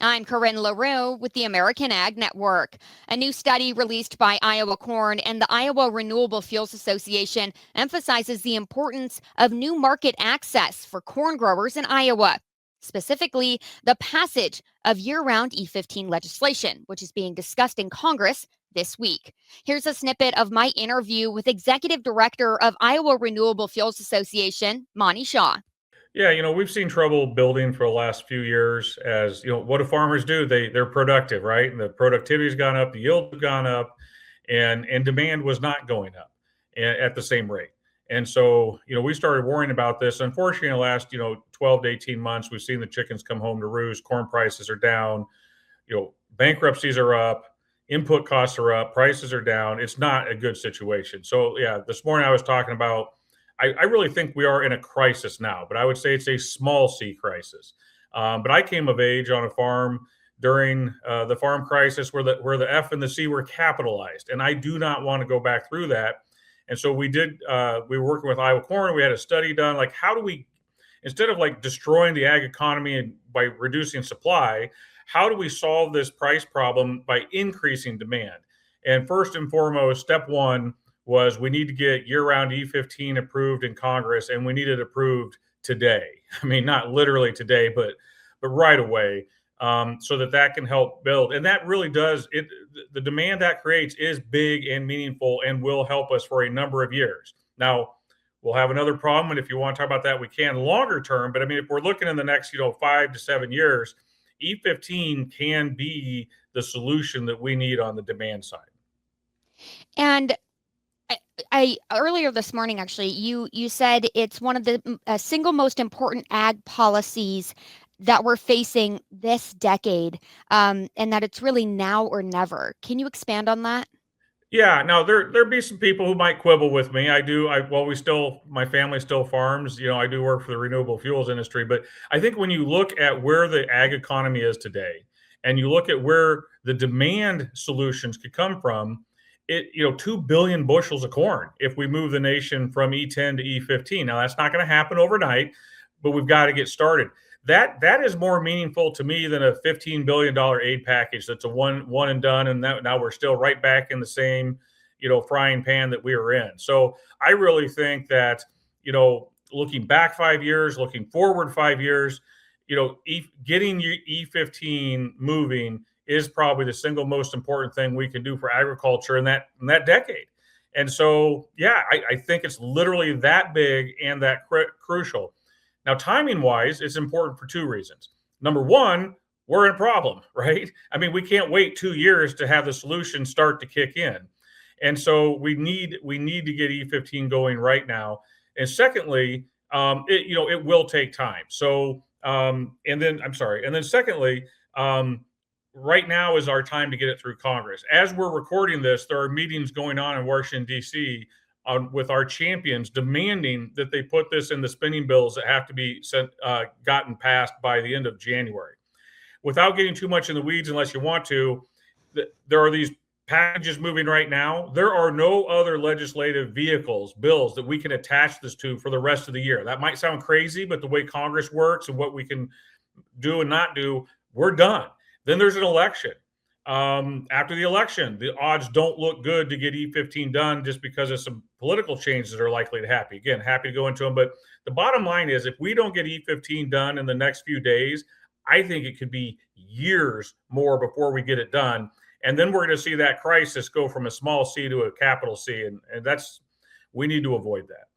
I'm Corryn with the American Ag Network. A new study released by Iowa Corn and the Iowa Renewable Fuels Association emphasizes the importance of new market access for corn growers in Iowa. Specifically, the passage of year round E-15 legislation, which is being discussed in Congress this week. Here's a snippet of my interview with Executive Director of Iowa Renewable Fuels Association, Monte. Yeah, we've seen trouble building for the last few years as, what do farmers do? They're productive, right? And the productivity's gone up, the yield has gone up, and demand was not going up at the same rate. And so, we started worrying about this. Unfortunately, in the last, 12 to 18 months, we've seen the chickens come home to roost, corn prices are down, bankruptcies are up, input costs are up, prices are down. It's not a good situation. So, yeah, this morning I was talking about I really think we are in a crisis now, but I would say it's a small C crisis. But I came of age on a farm during the farm crisis where the F and the C were capitalized, and I do not want to go back through that. And so we did. We were working with Iowa Corn. We had a study done. Like, how do we, instead of like destroying the ag economy and by reducing supply, how do we solve this price problem by increasing demand? And first and foremost, step one was we need to get year-round E-15 approved in Congress, and we need it approved today. I mean, not literally today, but right away, so that can help build. And that really does it. The demand that creates is big and meaningful, and will help us for a number of years. Now, we'll have another problem, and if you want to talk about that, we can longer term. But I mean, if we're looking in the next, 5 to 7 years, E-15 can be the solution that we need on the demand side. And I earlier this morning, actually, you said it's one of the single most important ag policies that we're facing this decade, and that it's really now or never. Can you expand on that? Yeah, now there be some people who might quibble with me. I do. My family still farms. I do work for the renewable fuels industry, but I think when you look at where the ag economy is today, and you look at where the demand solutions could come from, 2 billion bushels of corn if we move the nation from E10 to E15. Now that's not going to happen overnight, but we've got to get started. That is more meaningful to me than a $15 billion aid package that's a one and done, and now we're still right back in the same frying pan that we were in. So I really think that looking back 5 years, looking forward 5 years, getting E15 moving is probably the single most important thing we can do for agriculture in that decade. And so, yeah, I think it's literally that big and that crucial. Now, timing wise, it's important for two reasons. Number one, we're in a problem, right? I mean, we can't wait 2 years to have the solution start to kick in. And so we need to get E15 going right now. And secondly, it will take time. So, and then secondly, right now is our time to get it through Congress. As we're recording this, there are meetings going on in Washington, D.C. With our champions demanding that they put this in the spending bills that have to be gotten passed by the end of January. Without getting too much in the weeds, unless you want to, there are these packages moving right now. There are no other legislative bills that we can attach this to for the rest of the year. That might sound crazy, but the way Congress works and what we can do and not do, we're done. Then there's an election. After the election, the odds don't look good to get E15 done just because of some political changes that are likely to happen. Again, happy to go into them. But the bottom line is if we don't get E15 done in the next few days, I think it could be years more before we get it done. And then we're going to see that crisis go from a small C to a capital C. And we need to avoid that.